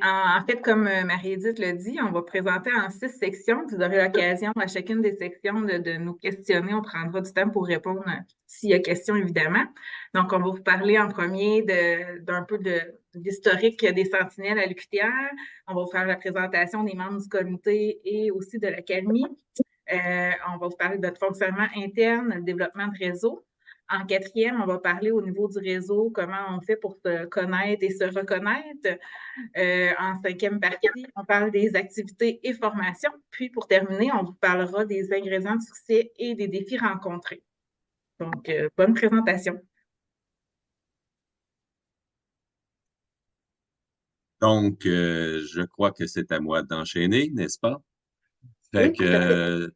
En fait, comme Marie-Édith l'a dit, on va présenter en 6 sections. Vous aurez l'occasion à chacune des sections de nous questionner. On prendra du temps pour répondre s'il y a question, évidemment. Donc, on va vous parler en premier d'un peu de l'historique des sentinelles à l'UQTR. On va vous faire la présentation des membres du comité et aussi de l'Académie. On va vous parler de notre fonctionnement interne, le développement de réseau. En quatrième, on va parler au niveau du réseau, comment on fait pour se connaître et se reconnaître. En cinquième partie, on parle des activités et formations. Puis, pour terminer, on vous parlera des ingrédients de succès et des défis rencontrés. Donc, bonne présentation. Donc, je crois que c'est à moi d'enchaîner, n'est-ce pas? Fait Oui, que tout à fait.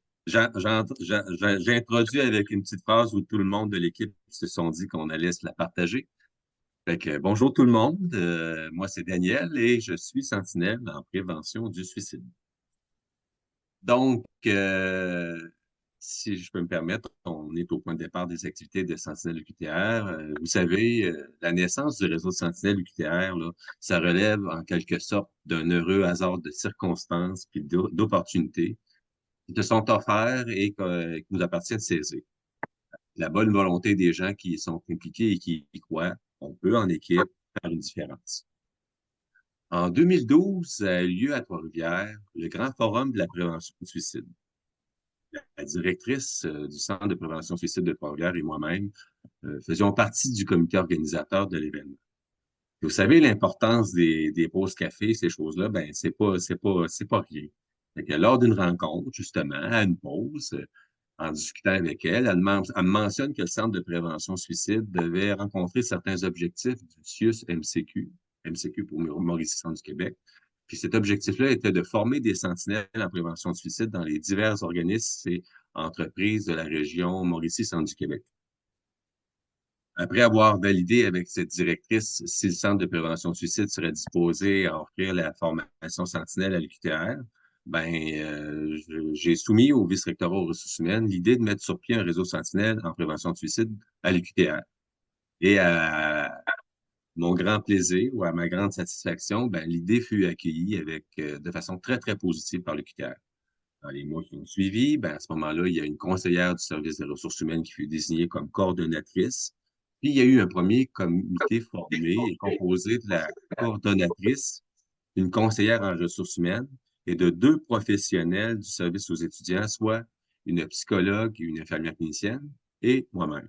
j'introduis avec une petite phrase où tout le monde de l'équipe se sont dit qu'on allait se la partager. Fait que bonjour tout le monde, moi c'est Daniel et je suis sentinelle en prévention du suicide. Donc, si je peux me permettre, on est au point de départ des activités de Sentinelle UQTR. Vous savez, la naissance du réseau de Sentinelle UQTR, là, ça relève en quelque sorte d'un heureux hasard de circonstances puis d'opportunités qui te sont offerts et qu'il nous appartient de saisir. La bonne volonté des gens qui y sont impliqués et qui y croient, on peut en équipe faire une différence. En 2012 a eu lieu à Trois-Rivières le Grand Forum de la prévention du suicide. La directrice du Centre de prévention suicide de Trois-Rivières et moi-même faisions partie du comité organisateur de l'événement. Vous savez, l'importance des pauses café, ces choses-là, ben, c'est pas rien. Fait que lors d'une rencontre, justement, à une pause, en discutant avec elle, elle me mentionne que le Centre de prévention suicide devait rencontrer certains objectifs du CIUS MCQ, MCQ pour Mauricie Centre du Québec. Puis cet objectif-là était de former des sentinelles en prévention de suicide dans les divers organismes et entreprises de la région Mauricie Centre du Québec. Après avoir validé avec cette directrice si le Centre de prévention suicide serait disposé à offrir la formation sentinelle à l'UQTR, j'ai soumis au vice-rectorat aux ressources humaines l'idée de mettre sur pied un réseau sentinelle en prévention de suicide à l'UQTR. Et à mon grand plaisir ou à ma grande satisfaction, l'idée fut accueillie de façon très, très positive par l'UQTR. Dans les mois qui ont suivi, à ce moment-là, il y a une conseillère du service des ressources humaines qui fut désignée comme coordonnatrice. Puis, il y a eu un premier comité formé et composé de la coordonnatrice, une conseillère en ressources humaines et de 2 professionnels du service aux étudiants, soit une psychologue et une infirmière clinicienne, et moi-même.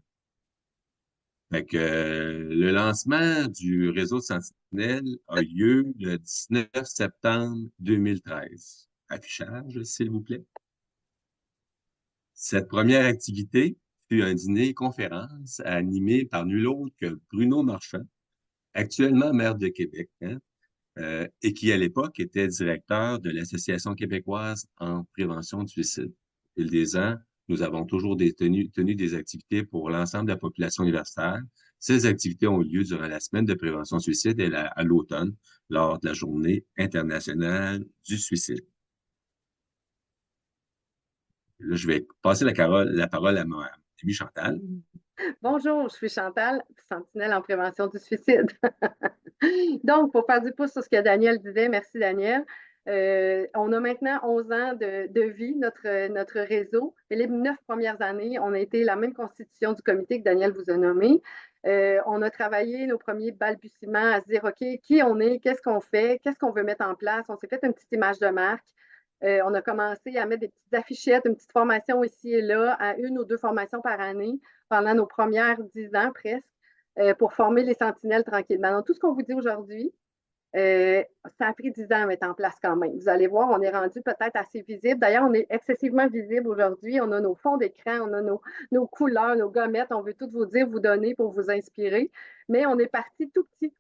Fait que, le lancement du réseau de Sentinelle a eu lieu le 19 septembre 2013. Affichage, s'il vous plaît. Cette première activité fut un dîner-conférence animé par nul autre que Bruno Marchand, actuellement maire de Québec, et qui, à l'époque, était directeur de l'Association québécoise en prévention du suicide. Au fil des ans, nous avons toujours tenu des activités pour l'ensemble de la population universitaire. Ces activités ont eu lieu durant la semaine de prévention du suicide et à l'automne, lors de la Journée internationale du suicide. Là, je vais passer la parole à ma amie Chantal. Bonjour, je suis Chantal, sentinelle en prévention du suicide. Donc, pour faire du pouce sur ce que Daniel disait, merci Daniel. On a maintenant 11 ans de vie, notre réseau. Et les 9 premières années, on a été la même constitution du comité que Daniel vous a nommé. On a travaillé nos premiers balbutiements à se dire, OK, qui on est, qu'est-ce qu'on fait, qu'est-ce qu'on veut mettre en place. On s'est fait une petite image de marque. On a commencé à mettre des petites affichettes, une petite formation ici et là, à 1 ou 2 formations par année pendant nos premières 10 ans presque, pour former les sentinelles tranquillement. Donc, tout ce qu'on vous dit aujourd'hui, ça a pris 10 ans à mettre en place quand même. Vous allez voir, on est rendu peut-être assez visible. D'ailleurs, on est excessivement visible aujourd'hui. On a nos fonds d'écran, on a nos couleurs, nos gommettes. On veut tout vous dire, vous donner pour vous inspirer. Mais on est parti tout petit.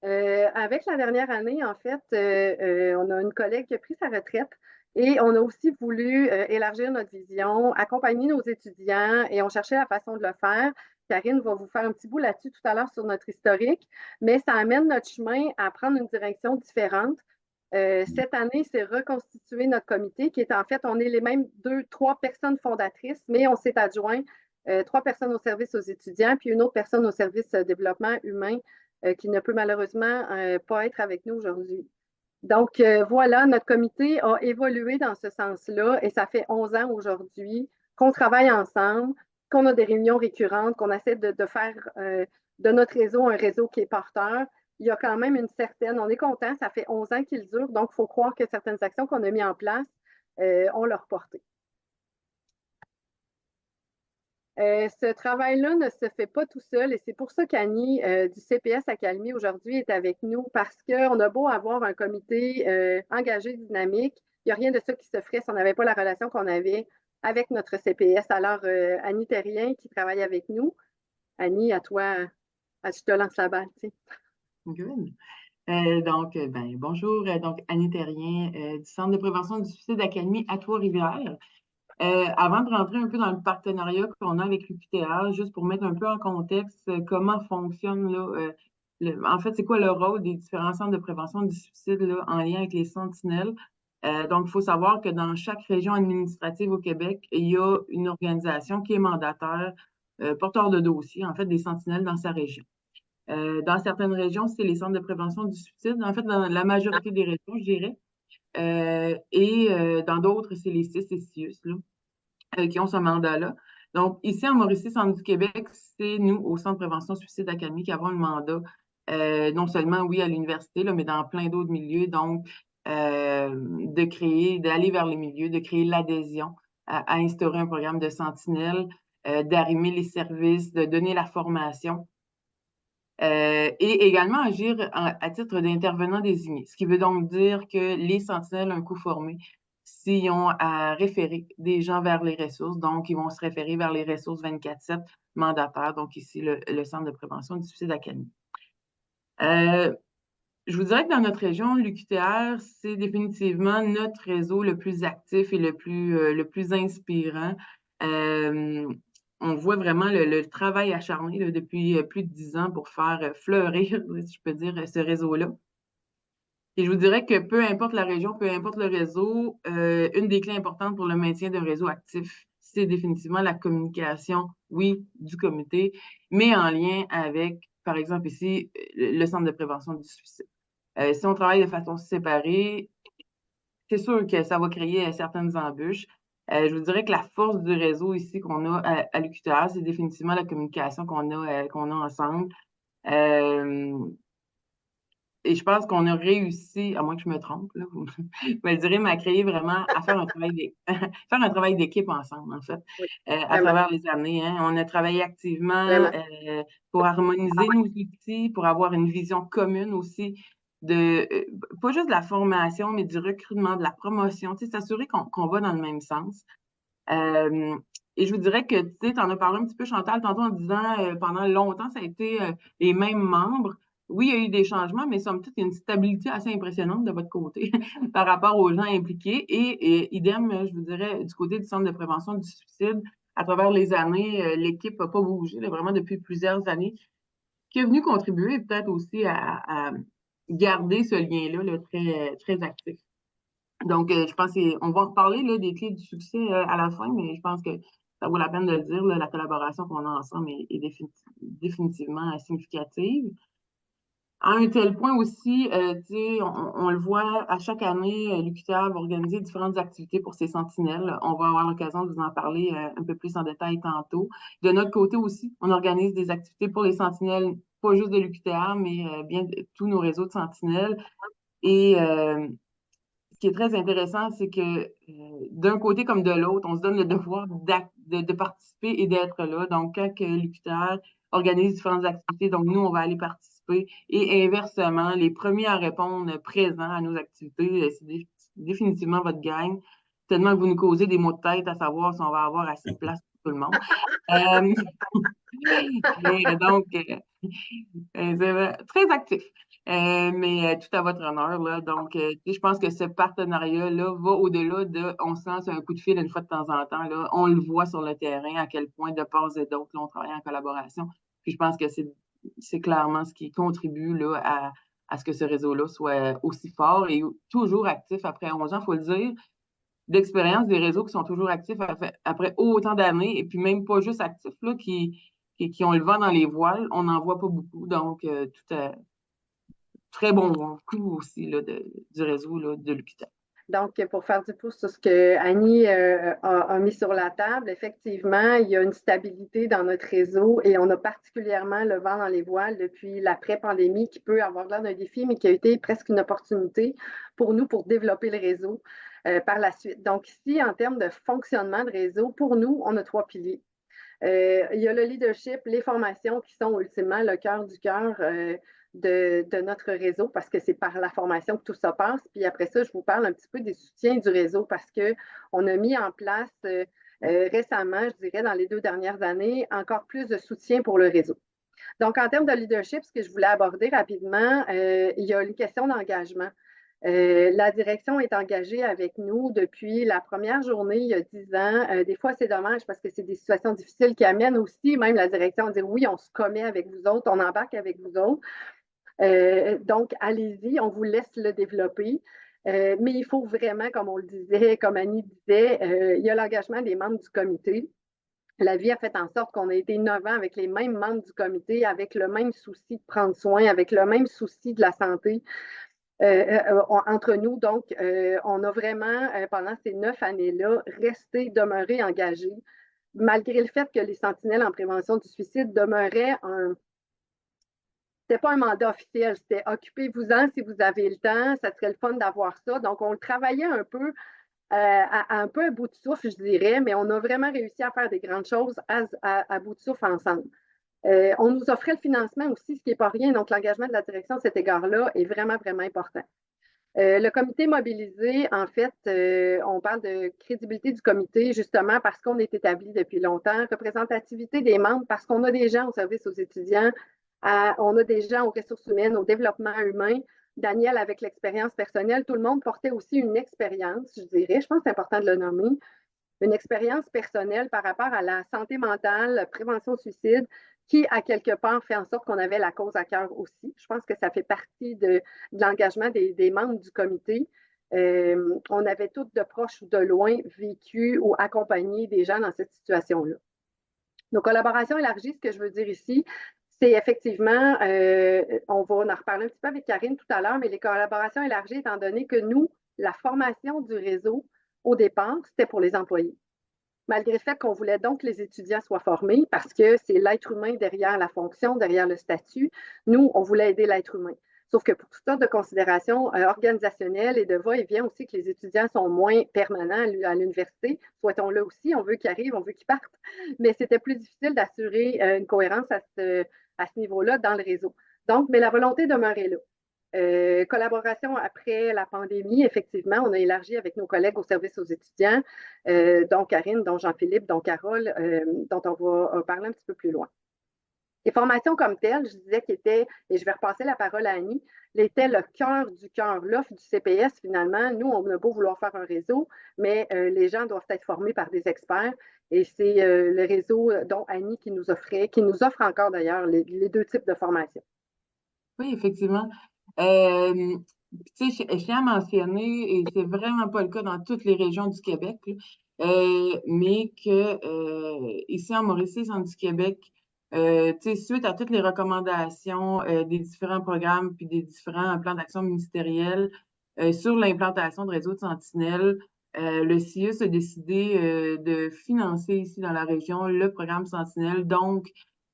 Avec la dernière année, en fait, on a une collègue qui a pris sa retraite et on a aussi voulu élargir notre vision, accompagner nos étudiants et on cherchait la façon de le faire. Karine va vous faire un petit bout là-dessus tout à l'heure sur notre historique, mais ça amène notre chemin à prendre une direction différente. Cette année, c'est reconstituer notre comité qui est en fait, on est les mêmes 2, 3 personnes fondatrices, mais on s'est adjoint 3 personnes au service aux étudiants, puis une autre personne au service développement humain qui ne peut malheureusement pas être avec nous aujourd'hui. Donc, voilà, notre comité a évolué dans ce sens-là et ça fait 11 ans aujourd'hui qu'on travaille ensemble, qu'on a des réunions récurrentes, qu'on essaie de faire de notre réseau un réseau qui est porteur. Il y a quand même une certaine, on est content, ça fait 11 ans qu'il dure, donc il faut croire que certaines actions qu'on a mises en place ont leur portée. Ce travail-là ne se fait pas tout seul et c'est pour ça qu'Annie du CPS Académie aujourd'hui est avec nous parce qu'on a beau avoir un comité engagé, dynamique, il n'y a rien de ça qui se ferait si on n'avait pas la relation qu'on avait avec notre CPS. Alors, Annie Terrien qui travaille avec nous. Annie, à toi, je te lance la balle. Tu sais. Good. Bonjour. Donc, Annie Terrien du Centre de prévention du suicide Académie à Trois-Rivières. Avant de rentrer un peu dans le partenariat qu'on a avec l'UQTR, juste pour mettre un peu en contexte comment fonctionne là, en fait, c'est quoi le rôle des différents centres de prévention du suicide là, en lien avec les sentinelles. Donc, il faut savoir que dans chaque région administrative au Québec, il y a une organisation qui est mandataire, porteur de dossier, en fait, des sentinelles dans sa région. Dans certaines régions, c'est les centres de prévention du suicide. En fait, dans la majorité des régions, je dirais. Dans d'autres, c'est les CIS et CIUS là, qui ont ce mandat-là. Donc, ici, en Mauricie, Centre du Québec, c'est nous, au Centre de prévention suicide Académie, qui avons le mandat, non seulement, oui, à l'université, là, mais dans plein d'autres milieux. Donc, de créer, d'aller vers les milieux, de créer l'adhésion, à instaurer un programme de sentinelle, d'arrimer les services, de donner la formation. Et également agir à titre d'intervenant désigné, ce qui veut donc dire que les sentinelles, un coup formés, s'ils ont à référer des gens vers les ressources, donc ils vont se référer vers les ressources 24/7 mandataires, donc ici le Centre de prévention du suicide Académie. Je vous dirais que dans notre région, l'UQTR, c'est définitivement notre réseau le plus actif et le plus inspirant. On voit vraiment le travail acharné là, depuis plus de 10 ans pour faire fleurir, si je peux dire, ce réseau-là. Et je vous dirais que peu importe la région, peu importe le réseau, une des clés importantes pour le maintien d'un réseau actif, c'est définitivement la communication, oui, du comité, mais en lien avec, par exemple ici, le Centre de prévention du suicide. Si on travaille de façon séparée, c'est sûr que ça va créer certaines embûches. Je vous dirais que la force du réseau ici qu'on a à l'UQTR, c'est définitivement la communication qu'on a ensemble. Et je pense qu'on a réussi, à moins que je me trompe, là, vous me direz, mais à créer vraiment, à faire un travail d'équipe ensemble, en fait, Oui, à travers les années. Hein. On a travaillé activement pour harmoniser nos outils, pour avoir une vision commune aussi de, pas juste de la formation, mais du recrutement, de la promotion, tu sais, s'assurer qu'on va dans le même sens. Et je vous dirais que, tu sais, tu en as parlé un petit peu, Chantal, tantôt en disant, pendant longtemps, ça a été les mêmes membres. Oui, il y a eu des changements, mais somme toute, il y a une stabilité assez impressionnante de votre côté par rapport aux gens impliqués. Et idem, je vous dirais, du côté du Centre de prévention du suicide, à travers les années, l'équipe n'a pas bougé, là, vraiment depuis plusieurs années, qui est venu contribuer peut-être aussi à garder ce lien-là là, très, très actif. Donc, je pense qu'on va en reparler là, des clés du succès à la fin, mais je pense que ça vaut la peine de le dire, là, la collaboration qu'on a ensemble est définitivement significative. À un tel point aussi, on le voit à chaque année, l'UQTR va organiser différentes activités pour ses sentinelles. On va avoir l'occasion de vous en parler un peu plus en détail tantôt. De notre côté aussi, on organise des activités pour les sentinelles, pas juste de l'UQTR, mais bien de tous nos réseaux de sentinelles. Et ce qui est très intéressant, c'est que d'un côté comme de l'autre, on se donne le devoir de participer et d'être là. Donc, quand l'UQTR organise différentes activités, donc nous, on va aller participer. Et inversement, les premiers à répondre présents à nos activités, c'est définitivement votre gang. Tellement que vous nous causez des maux de tête à savoir si on va avoir assez de place pour tout le monde. Donc, c'est très actif. Mais tout à votre honneur, là. Donc, je pense que ce partenariat-là va au-delà de on se lance un coup de fil une fois de temps en temps. Là. On le voit sur le terrain, à quel point de part et d'autre, là, on travaille en collaboration. Puis je pense que c'est clairement ce qui contribue là, à ce que ce réseau-là soit aussi fort et toujours actif après 11 ans, il faut le dire. D'expérience des réseaux qui sont toujours actifs après autant d'années, et puis même pas juste actifs, là, qui ont le vent dans les voiles, on n'en voit pas beaucoup. Donc, tout très bon coup aussi là, du réseau là, de l'UQTR. Donc, pour faire du pouce sur ce que Annie a mis sur la table, effectivement, il y a une stabilité dans notre réseau et on a particulièrement le vent dans les voiles depuis l'après-pandémie qui peut avoir l'air d'un défi, mais qui a été presque une opportunité pour nous pour développer le réseau par la suite. Donc, ici, en termes de fonctionnement de réseau, pour nous, on a 3 piliers. Il y a le leadership, les formations qui sont ultimement le cœur du cœur de notre réseau parce que c'est par la formation que tout ça passe. Puis après ça, je vous parle un petit peu des soutiens du réseau parce qu'on a mis en place récemment, je dirais dans les 2 dernières années, encore plus de soutien pour le réseau. Donc, en termes de leadership, ce que je voulais aborder rapidement, il y a une question d'engagement. La direction est engagée avec nous depuis la première journée, il y a 10 ans. Des fois, c'est dommage parce que c'est des situations difficiles qui amènent aussi même la direction à dire oui, on se commet avec vous autres, on embarque avec vous autres. Donc, allez-y, on vous laisse le développer. Mais il faut vraiment, comme on le disait, comme Annie disait, il y a l'engagement des membres du comité. La vie a fait en sorte qu'on a été 9 ans avec les mêmes membres du comité, avec le même souci de prendre soin, avec le même souci de la santé entre nous. Donc, on a vraiment, pendant ces 9 années-là, demeuré engagés, malgré le fait que les sentinelles en prévention du suicide demeuraient c'était pas un mandat officiel, c'était occupez-vous-en si vous avez le temps, ça serait le fun d'avoir ça. Donc, on travaillait un peu un peu à bout de souffle, je dirais, mais on a vraiment réussi à faire des grandes choses à bout de souffle ensemble. On nous offrait le financement aussi, ce qui n'est pas rien. Donc, l'engagement de la direction à cet égard-là est vraiment, vraiment important. Le comité mobilisé, en fait, on parle de crédibilité du comité justement parce qu'on est établi depuis longtemps, représentativité des membres parce qu'on a des gens au service aux étudiants, on a des gens aux ressources humaines, au développement humain. Daniel, avec l'expérience personnelle, tout le monde portait aussi une expérience, je dirais, je pense que c'est important de le nommer, une expérience personnelle par rapport à la santé mentale, prévention au suicide, qui, à quelque part, fait en sorte qu'on avait la cause à cœur aussi. Je pense que ça fait partie de l'engagement des membres du comité. On avait toutes de proches ou de loin vécu ou accompagné des gens dans cette situation-là. Donc, collaboration élargie, ce que je veux dire ici, c'est effectivement, on va en reparler un petit peu avec Karine tout à l'heure, mais les collaborations élargies, étant donné que nous, la formation du réseau, au départ, c'était pour les employés. Malgré le fait qu'on voulait donc que les étudiants soient formés, parce que c'est l'être humain derrière la fonction, derrière le statut, nous, on voulait aider l'être humain. Sauf que pour toutes sortes de considérations organisationnelles et de va-et-vient aussi que les étudiants sont moins permanents à l'université, souhaitons-le aussi, on veut qu'ils arrivent, on veut qu'ils partent, mais c'était plus difficile d'assurer une cohérence à ce niveau-là dans le réseau. Donc, mais la volonté demeurait là. Collaboration après la pandémie, effectivement, on a élargi avec nos collègues au service aux étudiants, dont Karine, dont Jean-Philippe, dont Carole, dont on va parler un petit peu plus loin. Les formations comme telles, je disais qu'elles étaient, et je vais repasser la parole à Annie, étaient le cœur du cœur. L'offre du CPS, finalement, nous, on a beau vouloir faire un réseau, mais les gens doivent être formés par des experts. Et c'est le réseau dont Annie qui nous offre encore d'ailleurs les 2 types de formations. Oui, effectivement. Tu sais, je tiens à mentionner, et c'est vraiment pas le cas dans toutes les régions du Québec, là, mais que ici en Mauricie, centre du Québec, tu sais, suite à toutes les recommandations des différents programmes puis des différents plans d'action ministériels sur l'implantation de réseaux de sentinelles, le CIUS a décidé de financer ici dans la région le programme Sentinelle, donc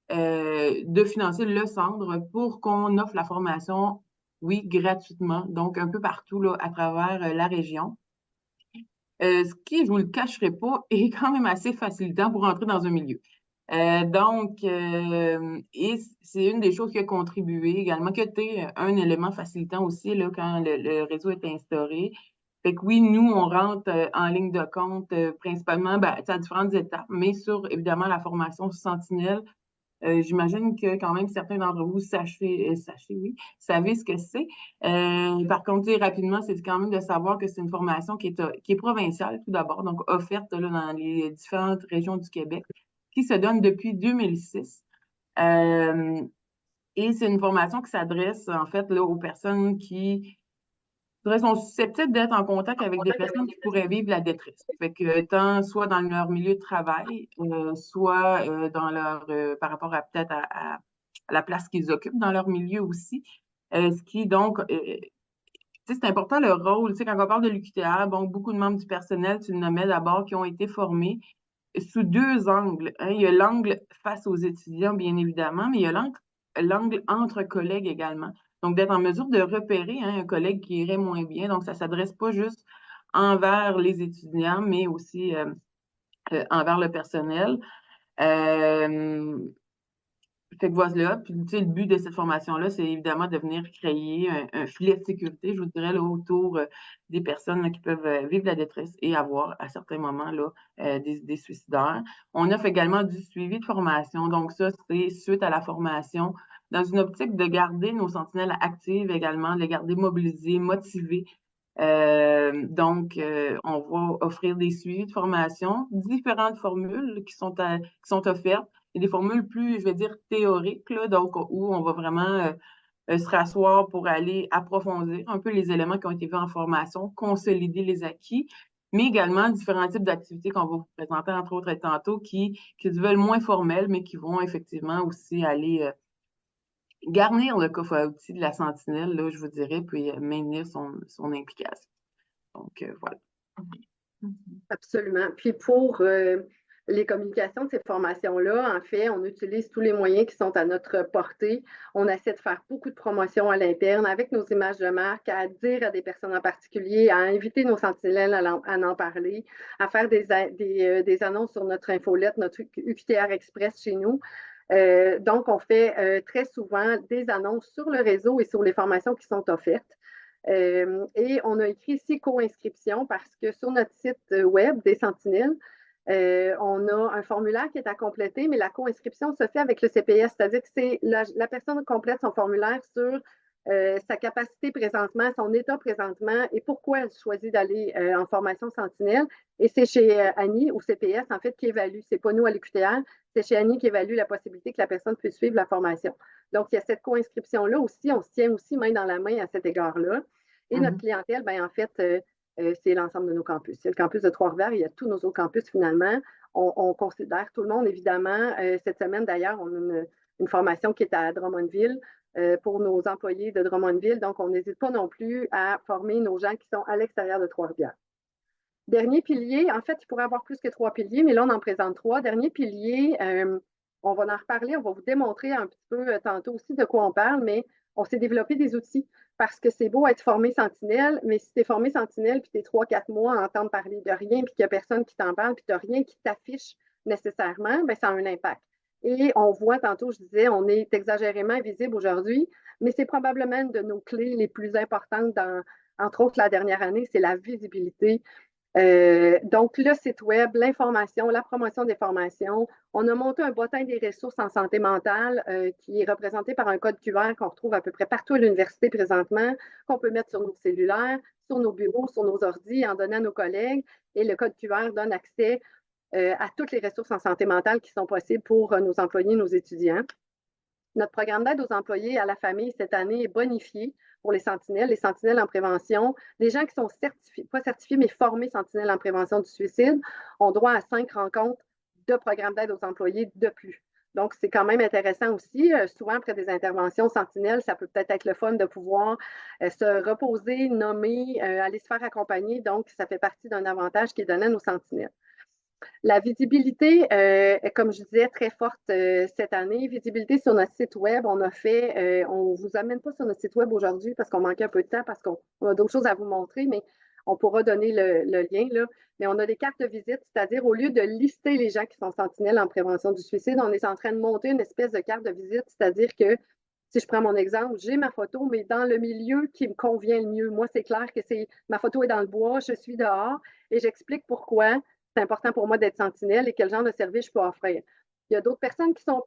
de financer le centre pour qu'on offre la formation, oui, gratuitement, donc un peu partout là, à travers la région. Ce qui, je ne vous le cacherai pas, est quand même assez facilitant pour entrer dans un milieu. Et c'est une des choses qui a contribué également, qui a été un élément facilitant aussi là, quand le réseau est instauré. Fait que oui, nous, on rentre en ligne de compte principalement à différentes étapes, mais sur évidemment la formation Sentinelle. J'imagine que quand même certains d'entre vous savez ce que c'est. Par contre, rapidement, c'est quand même de savoir que c'est une formation qui est provinciale tout d'abord, donc offerte là, dans les différentes régions du Québec, qui se donne depuis 2006. Et c'est une formation qui s'adresse en fait là, aux personnes qui sont susceptibles d'être en contact avec des personnes qui pourraient vivre la détresse. Fait que tant soit dans leur milieu de travail, soit dans leur par rapport à peut-être à la place qu'ils occupent dans leur milieu aussi. Ce qui, donc, c'est important le rôle. Quand on parle de l'UQTR, bon, beaucoup de membres du personnel, tu le nommais d'abord, qui ont été formés sous deux angles. Hein. Il y a l'angle face aux étudiants, bien évidemment, mais il y a l'angle entre collègues également. Donc, d'être en mesure de repérer un collègue qui irait moins bien. Donc, ça ne s'adresse pas juste envers les étudiants, mais aussi envers le personnel. Fait que voilà, puis le but de cette formation-là, c'est évidemment de venir créer un filet de sécurité, je vous dirais, là, autour des personnes là, qui peuvent vivre la détresse et avoir à certains moments là, des idées suicidaires. On offre également du suivi de formation. Donc, ça, c'est suite à la formation, dans une optique de garder nos sentinelles actives également, de les garder mobilisées, motivées. Donc, on va offrir des suivis de formation, différentes formules qui sont offertes. Il y a des formules plus, je vais dire, théoriques, là, donc où on va vraiment se rasseoir pour aller approfondir un peu les éléments qui ont été vus en formation, consolider les acquis, mais également différents types d'activités qu'on va vous présenter, entre autres, tantôt, qui se veulent moins formelles, mais qui vont effectivement aussi aller garnir le coffre à outils de la sentinelle, là, je vous dirais, puis maintenir son implication. Donc, voilà. Absolument. Puis pour les communications de ces formations-là, en fait, on utilise tous les moyens qui sont à notre portée. On essaie de faire beaucoup de promotions à l'interne avec nos images de marque, à dire à des personnes en particulier, à inviter nos sentinelles à en parler, à faire des annonces sur notre infolette, notre UQTR Express chez nous. Donc, on fait très souvent des annonces sur le réseau et sur les formations qui sont offertes. Et on a écrit ici co-inscription parce que sur notre site web des Sentinelles, on a un formulaire qui est à compléter, mais la co-inscription se fait avec le CPS, c'est-à-dire que c'est la personne complète son formulaire sur sa capacité présentement, son état présentement et pourquoi elle choisit d'aller en formation Sentinelle. Et c'est chez Annie au CPS, en fait, qui évalue. C'est pas nous à l'UQTR, c'est chez Annie qui évalue la possibilité que la personne puisse suivre la formation. Donc, il y a cette co-inscription-là aussi. On se tient aussi main dans la main à cet égard-là. Et notre clientèle, ben, en fait, c'est l'ensemble de nos campus. Il y a le campus de Trois-Rivières, il y a tous nos autres campus finalement. On considère tout le monde, évidemment. Cette semaine, d'ailleurs, on a une formation qui est à Drummondville pour nos employés de Drummondville. Donc, on n'hésite pas non plus à former nos gens qui sont à l'extérieur de Trois-Rivières. Dernier pilier, en fait, il pourrait y avoir plus que 3 piliers, mais là, on en présente 3. Dernier pilier, on va en reparler, on va vous démontrer un petit peu tantôt aussi de quoi on parle, mais on s'est développé des outils parce que c'est beau être formé sentinelle, mais si tu es formé sentinelle puis tu es 3-4 mois à entendre parler de rien puis qu'il n'y a personne qui t'en parle puis tu n'as rien qui t'affiche nécessairement, bien, ça a un impact. Et on voit, tantôt, je disais, on est exagérément visible aujourd'hui, mais c'est probablement une de nos clés les plus importantes dans, entre autres, la dernière année, c'est la visibilité. Donc, le site web, l'information, la promotion des formations. On a monté un bottin des ressources en santé mentale qui est représenté par un code QR qu'on retrouve à peu près partout à l'université présentement, qu'on peut mettre sur nos cellulaires, sur nos bureaux, sur nos ordis, en donnant à nos collègues. Et le code QR donne accès à toutes les ressources en santé mentale qui sont possibles pour nos employés, nos étudiants. Notre programme d'aide aux employés et à la famille cette année est bonifié pour les sentinelles en prévention. Les gens qui sont certifiés, pas certifiés, mais formés sentinelles en prévention du suicide ont droit à 5 rencontres de programme d'aide aux employés de plus. Donc, c'est quand même intéressant aussi. Souvent, après des interventions sentinelles, ça peut peut-être être le fun de pouvoir se reposer, nommer, aller se faire accompagner. Donc, ça fait partie d'un avantage qui est donné à nos sentinelles. La visibilité, comme je disais, très forte cette année. Visibilité sur notre site web, on ne vous amène pas sur notre site web aujourd'hui parce qu'on manquait un peu de temps, parce qu'on a d'autres choses à vous montrer, mais on pourra donner le lien, là. Mais on a des cartes de visite, c'est-à-dire au lieu de lister les gens qui sont sentinelles en prévention du suicide, on est en train de monter une espèce de carte de visite, c'est-à-dire que si je prends mon exemple, j'ai ma photo, mais dans le milieu qui me convient le mieux. Moi, c'est clair que ma photo est dans le bois, je suis dehors et j'explique pourquoi c'est important pour moi d'être sentinelle et quel genre de service je peux offrir. Il y a d'autres personnes qui ont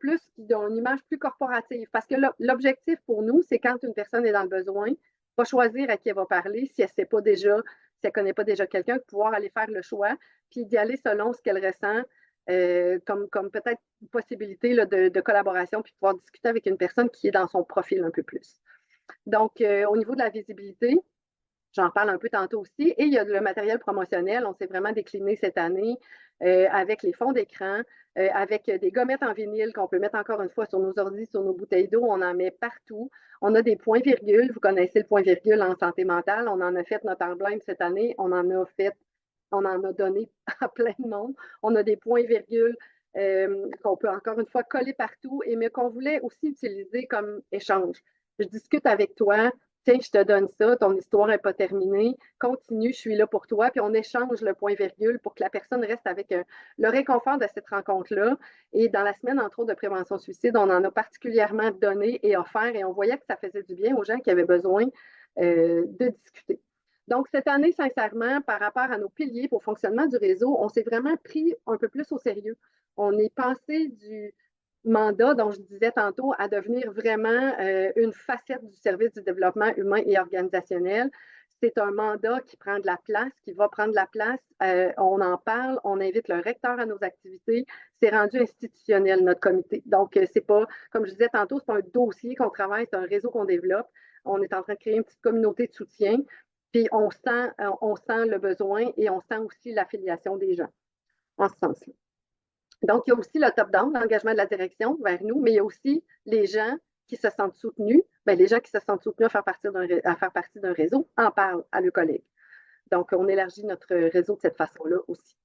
une image plus corporative parce que l'objectif pour nous, c'est quand une personne est dans le besoin, pas choisir à qui elle va parler si elle ne sait pas déjà, si elle ne connaît pas déjà quelqu'un, pouvoir aller faire le choix, puis d'y aller selon ce qu'elle ressent comme peut-être une possibilité là, de collaboration, puis pouvoir discuter avec une personne qui est dans son profil un peu plus. Donc, au niveau de la visibilité, J'en parle un peu tantôt aussi. Et il y a le matériel promotionnel. On s'est vraiment décliné cette année avec les fonds d'écran, avec des gommettes en vinyle qu'on peut mettre encore une fois sur nos ordi, sur nos bouteilles d'eau. On en met partout. On a des points-virgules. Vous connaissez le point-virgule en santé mentale. On en a fait notre emblème cette année. On en a donné à plein de monde. On a des points-virgules qu'on peut encore une fois coller partout, mais qu'on voulait aussi utiliser comme échange. Je discute avec toi, tiens, je te donne ça, ton histoire n'est pas terminée, continue, je suis là pour toi, puis on échange le point-virgule pour que la personne reste avec le réconfort de cette rencontre-là. Et dans la semaine, entre autres, de prévention suicide, on en a particulièrement donné et offert, et on voyait que ça faisait du bien aux gens qui avaient besoin de discuter. Donc, cette année, sincèrement, par rapport à nos piliers pour le fonctionnement du réseau, on s'est vraiment pris un peu plus au sérieux. On est passé du mandat dont je disais tantôt à devenir vraiment une facette du service du développement humain et organisationnel. C'est un mandat qui prend de la place, qui va prendre de la place. On en parle, on invite le recteur à nos activités. C'est rendu institutionnel, notre comité. Donc, c'est pas, comme je disais tantôt, c'est pas un dossier qu'on travaille, c'est un réseau qu'on développe. On est en train de créer une petite communauté de soutien. Puis, on sent le besoin et on sent aussi l'affiliation des gens en ce sens-là. Donc, il y a aussi le top-down, l'engagement de la direction vers nous, mais il y a aussi les gens qui se sentent soutenus. Bien, les gens qui se sentent soutenus à faire partie d'un réseau en parlent à leurs collègues. Donc, on élargit notre réseau de cette façon-là aussi.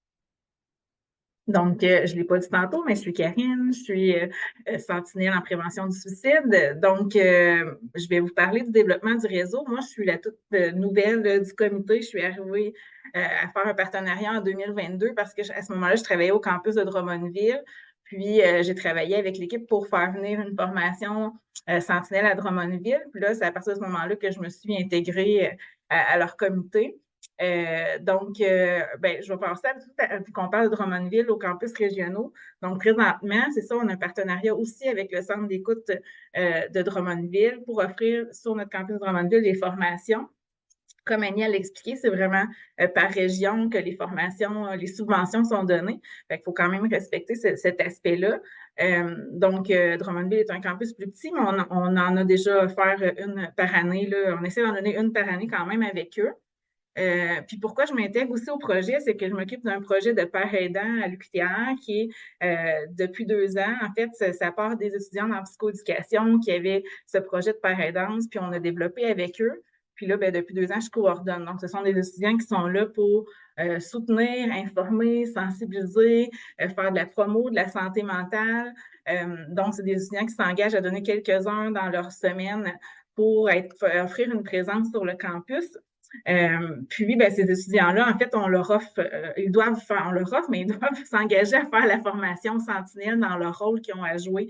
Donc, je ne l'ai pas dit tantôt, mais je suis Karine, je suis sentinelle en prévention du suicide. Donc, je vais vous parler du développement du réseau. Moi, je suis la toute nouvelle du comité. Je suis arrivée à faire un partenariat en 2022 parce que à ce moment-là, je travaillais au campus de Drummondville. Puis, j'ai travaillé avec l'équipe pour faire venir une formation sentinelle à Drummondville. Puis là, c'est à partir de ce moment-là que je me suis intégrée à leur comité. Je vais passer vu qu'on parle de Drummondville aux campus régionaux. Donc, présentement, c'est ça, on a un partenariat aussi avec le centre d'écoute de Drummondville pour offrir sur notre campus de Drummondville des formations. Comme Annie l'a expliqué, c'est vraiment par région que les formations, les subventions sont données. Fait qu'il faut quand même respecter cet aspect-là. Drummondville est un campus plus petit, mais on en a déjà offert une par année. Là. On essaie d'en donner une par année quand même avec eux. Puis pourquoi je m'intègre aussi au projet, c'est que je m'occupe d'un projet de père aidant à l'UQTR qui est depuis 2 ans. En fait, ça part des étudiants en psychoéducation qui avaient ce projet de père aidance, puis on a développé avec eux. Puis là, depuis 2 ans, je coordonne. Donc, ce sont des étudiants qui sont là pour soutenir, informer, sensibiliser, faire de la promo, de la santé mentale. Donc, c'est des étudiants qui s'engagent à donner quelques-uns dans leur semaine pour offrir une présence sur le campus. Ces étudiants-là, en fait, on leur offre, mais ils doivent s'engager à faire la formation sentinelle dans leur rôle qu'ils ont à jouer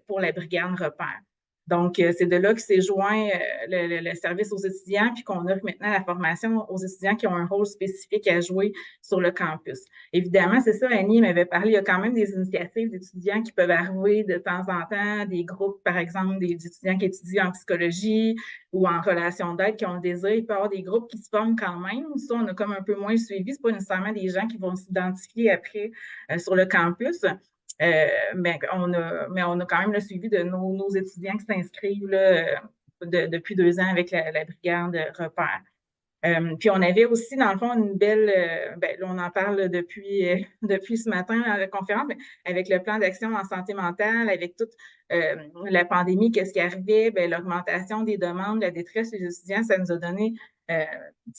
pour la brigade repère. Donc, c'est de là que s'est joint le service aux étudiants, puis qu'on offre maintenant la formation aux étudiants qui ont un rôle spécifique à jouer sur le campus. Évidemment, c'est ça, Annie m'avait parlé, il y a quand même des initiatives d'étudiants qui peuvent arriver de temps en temps, des groupes, par exemple, des étudiants qui étudient en psychologie ou en relation d'aide qui ont le désir. Il peut y avoir des groupes qui se forment quand même. Ça, on a comme un peu moins suivi. Ce n'est pas nécessairement des gens qui vont s'identifier après sur le campus. Mais on a quand même le suivi de nos étudiants qui s'inscrivent là, depuis 2 ans avec la brigade repère. Puis on avait aussi, dans le fond, une belle, là, on en parle depuis ce matin à la conférence, mais avec le plan d'action en santé mentale, avec toute la pandémie, qu'est-ce qui arrivait, l'augmentation des demandes, la détresse des étudiants, ça nous a donné,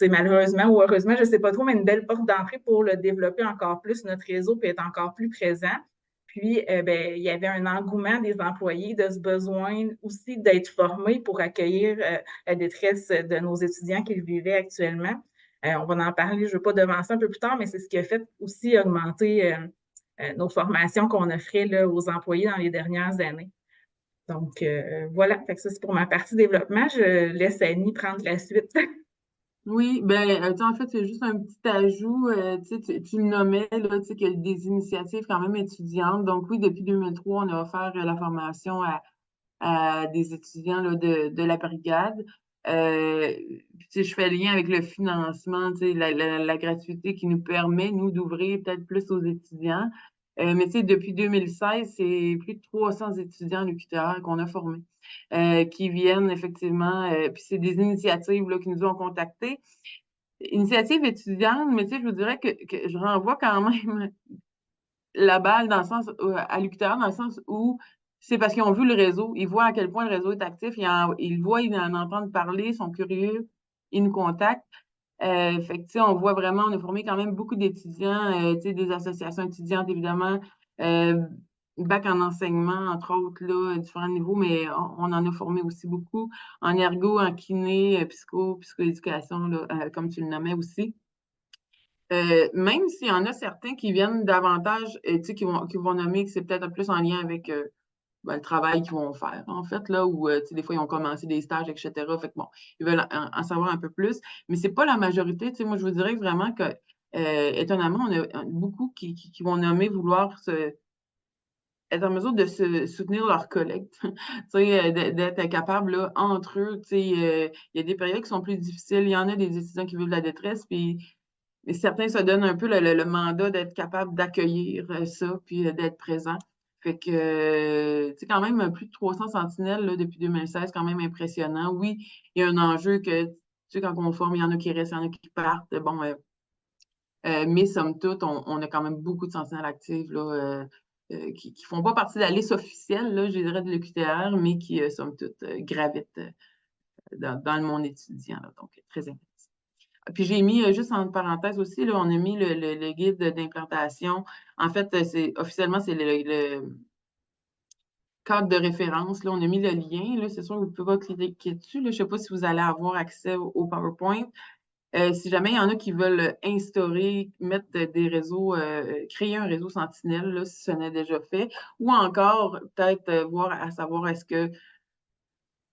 malheureusement ou heureusement, je ne sais pas trop, mais une belle porte d'entrée pour le développer encore plus, notre réseau, puis être encore plus présent. Puis, il y avait un engouement des employés de ce besoin aussi d'être formés pour accueillir la détresse de nos étudiants qu'ils vivaient actuellement. On va en parler, je ne veux pas devancer un peu plus tard, mais c'est ce qui a fait aussi augmenter nos formations qu'on offrait là, aux employés dans les dernières années. Donc, voilà, fait que ça, c'est pour ma partie développement. Je laisse Annie prendre la suite. Oui, en fait, c'est juste un petit ajout. Tu le nommais, là, qu'il y a des initiatives quand même étudiantes. Donc, oui, depuis 2003, on a offert la formation à des étudiants là, de la brigade. Je fais le lien avec le financement, la gratuité qui nous permet, nous, d'ouvrir peut-être plus aux étudiants. Mais tu sais, depuis 2016, c'est plus de 300 étudiants à l'UQTR qu'on a formés, qui viennent effectivement, puis c'est des initiatives là, qui nous ont contactés. Initiative étudiante, mais tu sais, je vous dirais que je renvoie quand même la balle dans le sens, à l'UQTR, dans le sens où c'est parce qu'ils ont vu le réseau, ils voient à quel point le réseau est actif, ils voient, ils en entendent parler, ils sont curieux, ils nous contactent. Fait que, tu sais, on voit vraiment, on a formé quand même beaucoup d'étudiants, tu sais, des associations étudiantes, évidemment, bac en enseignement, entre autres, là, à différents niveaux, mais on en a formé aussi beaucoup en ergo, en kiné, psychoéducation, là, comme tu le nommais aussi. Même s'il y en a certains qui viennent davantage, tu sais, qui vont nommer que c'est peut-être plus en lien avec le travail qu'ils vont faire, en fait, là, où, tu sais, des fois, ils ont commencé des stages, etc. Fait que bon, ils veulent en savoir un peu plus, mais c'est pas la majorité. Tu sais, moi, je vous dirais vraiment que, étonnamment, on a beaucoup qui vont nommer vouloir être en mesure de se soutenir leurs collègues, tu sais, d'être capable, là, entre eux, tu sais, il y a des périodes qui sont plus difficiles. Il y en a des étudiants qui vivent de la détresse, puis mais certains se donnent un peu le mandat d'être capable d'accueillir ça, puis d'être présent. Fait que, tu sais, quand même, plus de 300 sentinelles là, depuis 2016, quand même impressionnant. Oui, il y a un enjeu que, tu sais, quand on forme, il y en a qui restent, il y en a qui partent. Bon, mais somme toute, on a quand même beaucoup de sentinelles actives là, qui ne font pas partie de la liste officielle, là, je dirais, de l'UQTR, mais qui, somme toute, gravitent dans le monde étudiant. Là, donc, très intéressant. Puis j'ai mis, juste en parenthèse aussi, là, on a mis le guide d'implantation. En fait, officiellement, c'est le cadre de référence. Là, on a mis le lien. Là, c'est sûr que vous pouvez pas cliquer dessus. Là. Je ne sais pas si vous allez avoir accès au PowerPoint. Si jamais il y en a qui veulent instaurer, mettre des réseaux, créer un réseau Sentinelle, là, si ce n'est déjà fait, ou encore peut-être voir à savoir est-ce que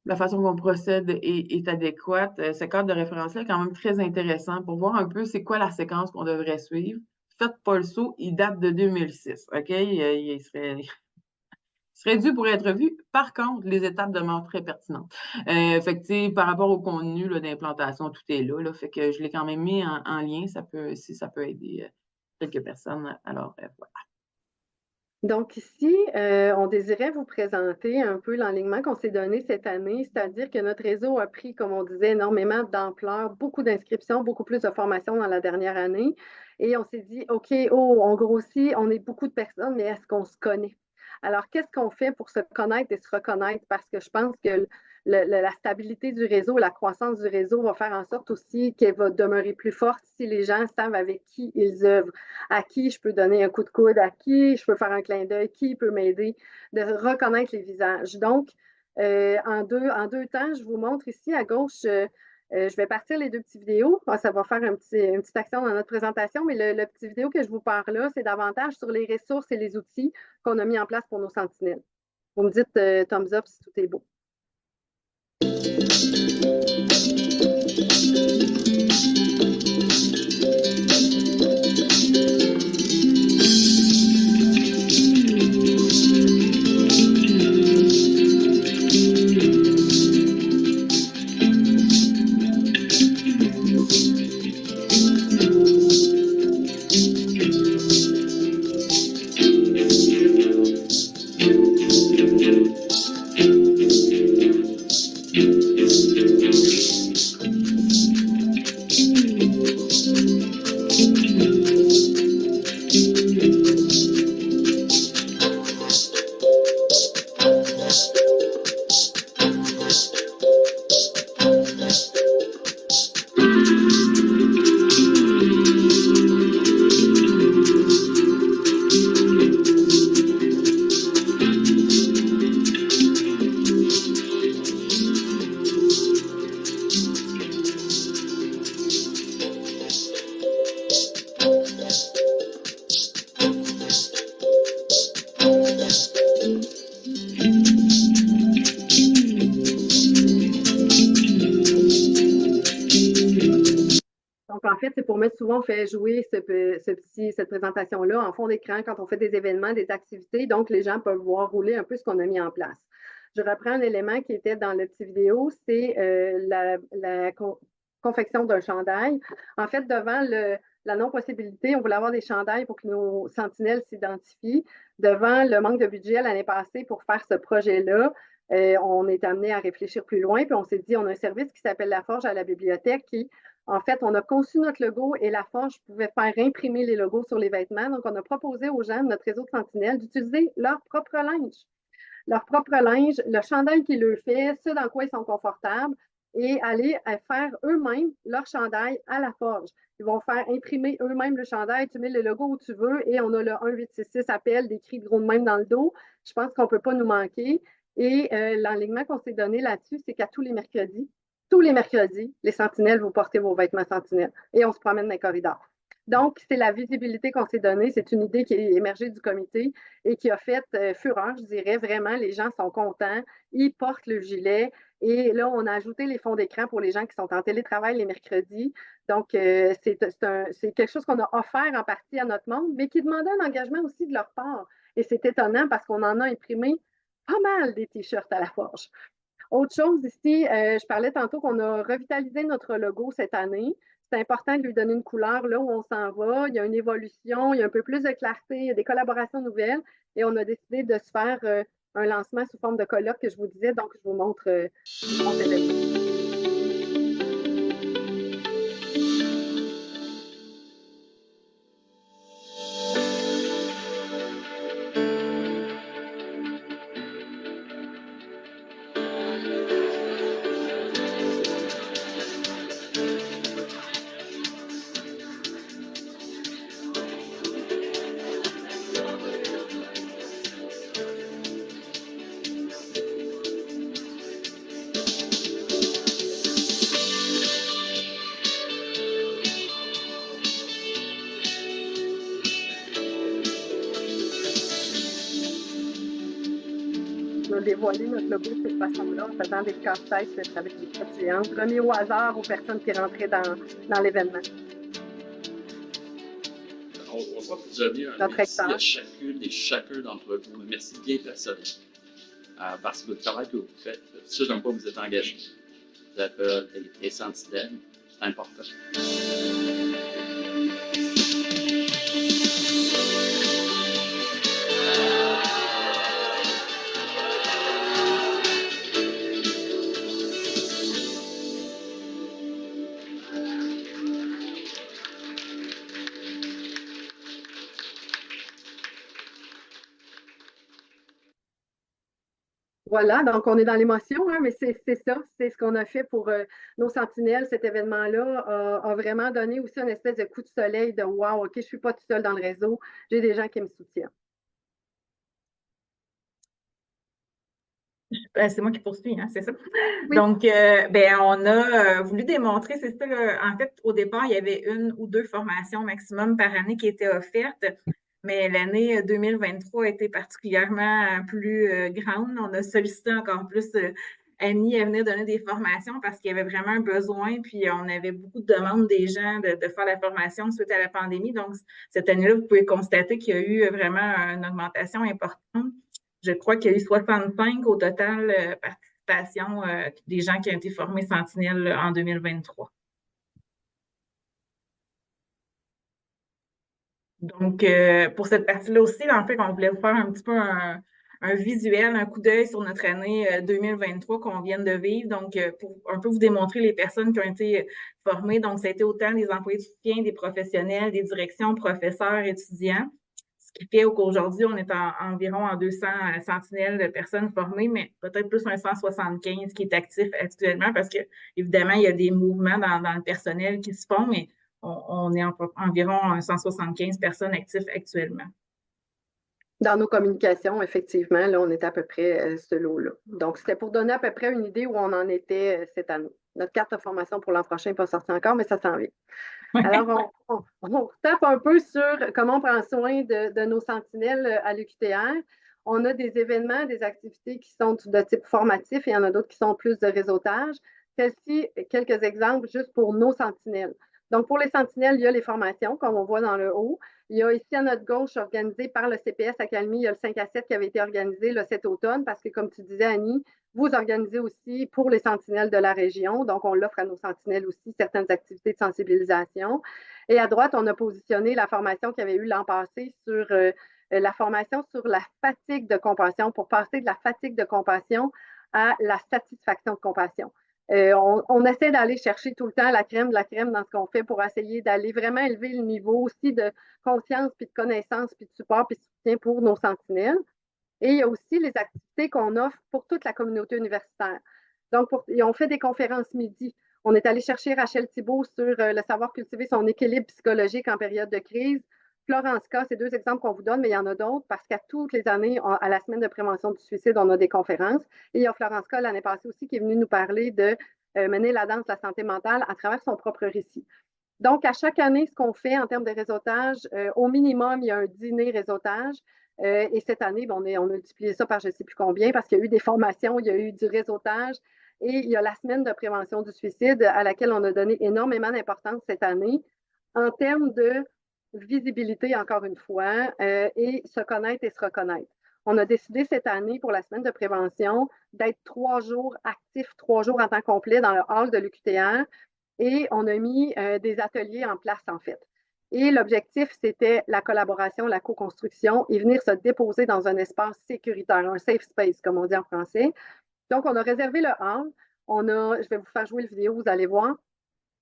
la façon qu'on procède est adéquate. Ce cadre de référence-là est quand même très intéressant pour voir un peu c'est quoi la séquence qu'on devrait suivre. Faites pas le saut, il date de 2006, OK? Il serait dû pour être vu. Par contre, les étapes demeurent très pertinentes. Fait que, tu sais, par rapport au contenu d'implantation, tout est là, là. Fait que je l'ai quand même mis en lien, si ça peut aider quelques personnes. Alors, voilà. Donc ici, on désirait vous présenter un peu l'enlignement qu'on s'est donné cette année, c'est-à-dire que notre réseau a pris, comme on disait, énormément d'ampleur, beaucoup d'inscriptions, beaucoup plus de formations dans la dernière année. Et on s'est dit, OK, on grossit, on est beaucoup de personnes, mais est-ce qu'on se connaît? Alors, qu'est-ce qu'on fait pour se connaître et se reconnaître? Parce que je pense que la stabilité du réseau, la croissance du réseau va faire en sorte aussi qu'elle va demeurer plus forte si les gens savent avec qui ils œuvrent, à qui je peux donner un coup de coude, à qui je peux faire un clin d'œil, qui peut m'aider, de reconnaître les visages. Donc, en deux temps, je vous montre ici à gauche, je vais partir les deux petites vidéos. Ça va faire une petite action dans notre présentation, mais le petit vidéo que je vous parle là, c'est davantage sur les ressources et les outils qu'on a mis en place pour nos sentinelles. Vous me dites thumbs up si tout est beau. En fait, c'est pour mettre souvent, on fait jouer cette présentation-là en fond d'écran quand on fait des événements, des activités. Donc, les gens peuvent voir rouler un peu ce qu'on a mis en place. Je reprends un élément qui était dans le petit vidéo, c'est la confection d'un chandail. En fait, devant la non-possibilité, on voulait avoir des chandails pour que nos sentinelles s'identifient. Devant le manque de budget l'année passée pour faire ce projet-là, on est amené à réfléchir plus loin, puis on s'est dit, on a un service qui s'appelle La Forge à la bibliothèque qui, en fait, on a conçu notre logo et La Forge pouvait faire imprimer les logos sur les vêtements. Donc, on a proposé aux gens de notre réseau de sentinelles d'utiliser leur propre linge. Leur propre linge, le chandail qui le fait, ce dans quoi ils sont confortables, et aller faire eux-mêmes leur chandail à La Forge. Ils vont faire imprimer eux-mêmes le chandail, tu mets le logo où tu veux, et on a le 1866 appel décrit gros de même dans le dos. Je pense qu'on ne peut pas nous manquer. Et l'enlignement qu'on s'est donné là-dessus, c'est qu'à tous les mercredis, les sentinelles, vous portez vos vêtements sentinelles et on se promène dans les corridors. Donc, c'est la visibilité qu'on s'est donnée. C'est une idée qui est émergée du comité et qui a fait fureur, je dirais. Vraiment, les gens sont contents. Ils portent le gilet. Et là, on a ajouté les fonds d'écran pour les gens qui sont en télétravail les mercredis. Donc, c'est quelque chose qu'on a offert en partie à notre monde, mais qui demandait un engagement aussi de leur part. Et c'est étonnant parce qu'on en a imprimé pas mal des t-shirts à La Forge. Autre chose ici, je parlais tantôt qu'on a revitalisé notre logo cette année. C'est important de lui donner une couleur là où on s'en va. Il y a une évolution, il y a un peu plus de clarté, il y a des collaborations nouvelles et on a décidé de se faire un lancement sous forme de colloque que je vous disais. Donc, je vous montre mon événement. Dévoiler notre logo de cette façon-là, en faisant des casse-têtes avec des crottes géantes, remis au hasard aux personnes qui rentraient dans l'événement. On va vous donner un merci à chacune et chacun d'entre vous. Un merci bien personnel. Parce que le travail que vous faites, ce dans quoi vous êtes engagés, vous êtes les sentinelles, c'est important. Voilà, donc on est dans l'émotion, hein, mais c'est ça, c'est ce qu'on a fait pour nos sentinelles. Cet événement-là a vraiment donné aussi une espèce de coup de soleil de wow, OK, je ne suis pas tout seul dans le réseau, j'ai des gens qui me soutiennent. C'est moi qui poursuis, hein, c'est ça. Oui. Donc, on a voulu démontrer, c'est ça, en fait, au départ, il y avait 1 ou 2 formations maximum par année qui étaient offertes, mais l'année 2023 a été particulièrement plus grande. On a sollicité encore plus Annie à venir donner des formations parce qu'il y avait vraiment un besoin, puis on avait beaucoup de demandes des gens de faire la formation suite à la pandémie. Donc, cette année-là, vous pouvez constater qu'il y a eu vraiment une augmentation importante. Je crois qu'il y a eu 65 au total participations des gens qui ont été formés Sentinelle en 2023. Donc, pour cette partie-là aussi, en fait, on voulait vous faire un petit peu un visuel, un coup d'œil sur notre année 2023 qu'on vient de vivre. Donc, pour un peu vous démontrer les personnes qui ont été formées. Donc, ça a été autant des employés de soutien, des professionnels, des directions, professeurs, étudiants. Ce qui fait qu'aujourd'hui, on est environ en 200 sentinelles de personnes formées, mais peut-être plus un 175 qui est actif actuellement parce que, évidemment, il y a des mouvements dans le personnel qui se font, mais on est environ 175 personnes actives actuellement. Dans nos communications, effectivement, là, on est à peu près ce lot-là. Donc, c'était pour donner à peu près une idée où on en était cette année. Notre carte de formation pour l'an prochain n'est pas sortie encore, mais ça s'en vient. Alors, on tape un peu sur comment on prend soin de nos sentinelles à l'UQTR. On a des événements, des activités qui sont de type formatif, et il y en a d'autres qui sont plus de réseautage. Celles-ci, quelques exemples juste pour nos sentinelles. Donc, pour les sentinelles, il y a les formations, comme on voit dans le haut. Il y a ici à notre gauche, organisé par le CPS Académie, il y a le 5 à 7 qui avait été organisé le 7 automne, parce que, comme tu disais, Annie, vous organisez aussi pour les sentinelles de la région. Donc, on l'offre à nos sentinelles aussi certaines activités de sensibilisation. Et à droite, on a positionné la formation qu'il y avait eu l'an passé sur la formation sur la fatigue de compassion pour passer de la fatigue de compassion à la satisfaction de compassion. On essaie d'aller chercher tout le temps la crème de la crème dans ce qu'on fait pour essayer d'aller vraiment élever le niveau aussi de conscience, puis de connaissance, puis de support, puis de soutien pour nos sentinelles. Et il y a aussi les activités qu'on offre pour toute la communauté universitaire. Donc, on fait des conférences midi. On est allé chercher Rachel Thibault sur le savoir cultiver son équilibre psychologique en période de crise. Florence K, c'est 2 exemples qu'on vous donne, mais il y en a d'autres parce qu'à toutes les années, à la semaine de prévention du suicide, on a des conférences. Et il y a Florence K l'année passée aussi qui est venue nous parler de mener la danse de la santé mentale à travers son propre récit. Donc, à chaque année, ce qu'on fait en termes de réseautage, au minimum, il y a un dîner réseautage. Et cette année, on a multiplié ça par je ne sais plus combien parce qu'il y a eu des formations, il y a eu du réseautage et il y a la semaine de prévention du suicide à laquelle on a donné énormément d'importance cette année en termes de visibilité, encore une fois, et se connaître et se reconnaître. On a décidé cette année pour la semaine de prévention d'être 3 jours actifs, 3 jours en temps complet dans le hall de l'UQTR et on a mis des ateliers en place en fait. Et l'objectif, c'était la collaboration, la co-construction et venir se déposer dans un espace sécuritaire, un safe space, comme on dit en français. Donc, on a réservé le hall. Je vais vous faire jouer la vidéo, vous allez voir.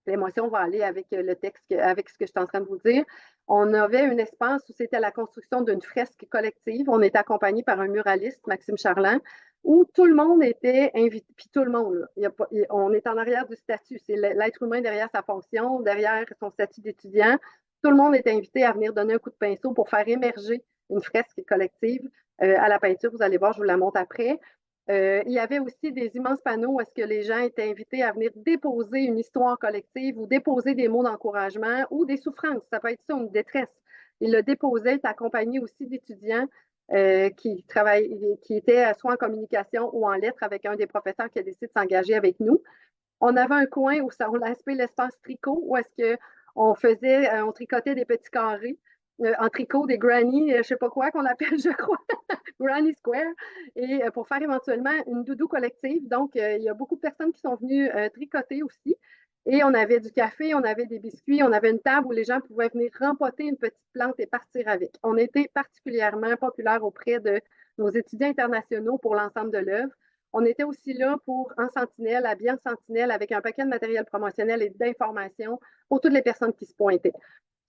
L'émotion va aller avec le texte, avec ce que je suis en train de vous dire. On avait un espace où c'était la construction d'une fresque collective. On était accompagné par un muraliste, Maxime Charland, où tout le monde était invité. Puis tout le monde, on est en arrière du statut. C'est l'être humain derrière sa fonction, derrière son statut d'étudiant. Tout le monde est invité à venir donner un coup de pinceau pour faire émerger une fresque collective à la peinture. Vous allez voir, je vous la montre après. Il y avait aussi des immenses panneaux où est-ce que les gens étaient invités à venir déposer une histoire collective ou déposer des mots d'encouragement ou des souffrances. Ça peut être ça, une détresse. Ils le déposaient, accompagné aussi d'étudiants qui étaient soit en communication ou en lettres avec un des professeurs qui a décidé de s'engager avec nous. On avait un coin où on a appelé l'espace tricot, où est-ce qu'on on tricotait des petits carrés en tricot, des granny, je ne sais pas quoi qu'on appelle, je crois, Granny Square, et pour faire éventuellement une doudou collective. Donc, il y a beaucoup de personnes qui sont venues tricoter aussi. Et on avait du café, on avait des biscuits, on avait une table où les gens pouvaient venir rempoter une petite plante et partir avec. On était particulièrement populaire auprès de nos étudiants internationaux pour l'ensemble de l'œuvre. On était aussi là pour En Sentinelle, habillé en Sentinelle, avec un paquet de matériel promotionnel et d'informations pour toutes les personnes qui se pointaient.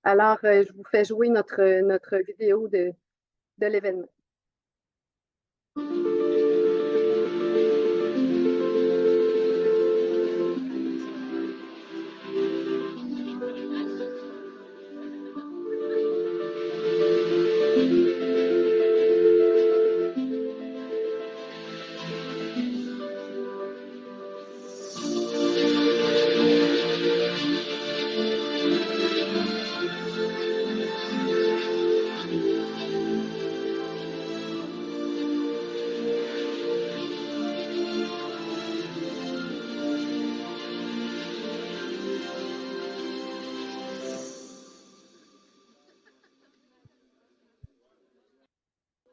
Alors, je vous fais jouer notre vidéo de l'événement.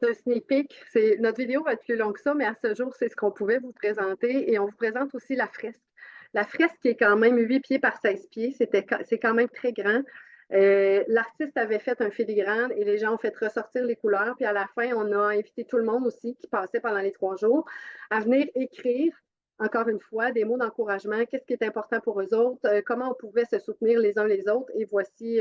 C'est un sneak peek. Notre vidéo va être plus longue que ça, mais à ce jour, c'est ce qu'on pouvait vous présenter. Et on vous présente aussi la fresque. La fresque qui est quand même 8 pieds par 16 pieds, c'est quand même très grand. L'artiste avait fait un filigrane et les gens ont fait ressortir les couleurs. Puis à la fin, on a invité tout le monde aussi qui passait pendant les 3 jours à venir écrire, encore une fois, des mots d'encouragement, qu'est-ce qui est important pour eux autres, comment on pouvait se soutenir les uns les autres. Et voici,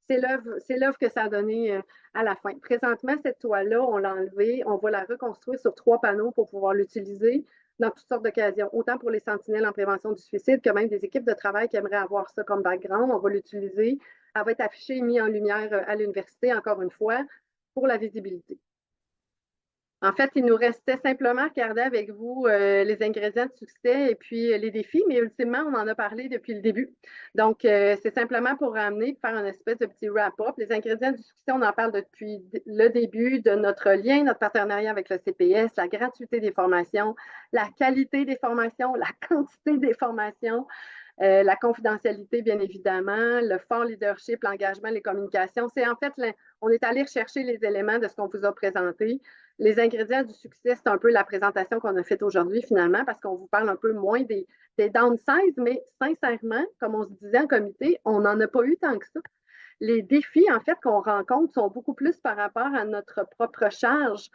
c'est l'œuvre que ça a donné à la fin. Présentement, cette toile-là, on l'a enlevée, on va la reconstruire sur 3 panneaux pour pouvoir l'utiliser dans toutes sortes d'occasions, autant pour les sentinelles en prévention du suicide que même des équipes de travail qui aimeraient avoir ça comme background. On va l'utiliser. Elle va être affichée et mise en lumière à l'université, encore une fois, pour la visibilité. En fait, il nous restait simplement à regarder avec vous les ingrédients de succès et puis les défis, mais ultimement, on en a parlé depuis le début. Donc, c'est simplement pour ramener, faire une espèce de petit wrap-up. Les ingrédients du succès, on en parle depuis le début de notre lien, notre partenariat avec le CPS, la gratuité des formations, la qualité des formations, la quantité des formations. La confidentialité, bien évidemment, le fort leadership, l'engagement, les communications. C'est en fait, on est allé rechercher les éléments de ce qu'on vous a présenté. Les ingrédients du succès, c'est un peu la présentation qu'on a faite aujourd'hui finalement, parce qu'on vous parle un peu moins des downsides, mais sincèrement, comme on se disait en comité, on n'en a pas eu tant que ça. Les défis, en fait, qu'on rencontre sont beaucoup plus par rapport à notre propre charge,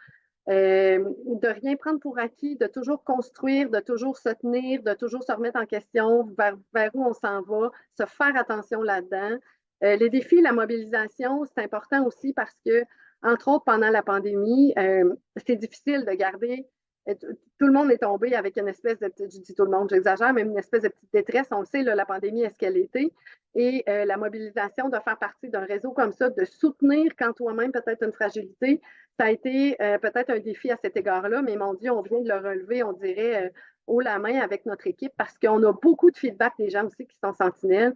de rien prendre pour acquis, de toujours construire, de toujours se tenir, de toujours se remettre en question vers où on s'en va, se faire attention là-dedans. Les défis, la mobilisation, c'est important aussi parce que, entre autres, pendant la pandémie, c'est difficile de garder. Tout le monde est tombé avec une espèce de, je dis tout le monde, j'exagère, mais une espèce de petite détresse. On le sait, là, la pandémie, est-ce qu'elle était? Et la mobilisation de faire partie d'un réseau comme ça, de soutenir quand toi-même peut-être une fragilité, ça a été peut-être un défi à cet égard-là, mais mon Dieu, on vient de le relever, on dirait, haut la main avec notre équipe parce qu'on a beaucoup de feedback des gens aussi qui sont sentinelles,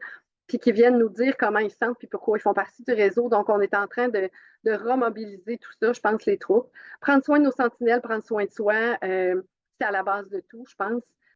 puis qui viennent nous dire comment ils sentent, puis pourquoi ils font partie du réseau. Donc, on est en train de remobiliser tout ça, je pense, les troupes. Prendre soin de nos sentinelles, prendre soin de soi, c'est à la base de tout, je pense.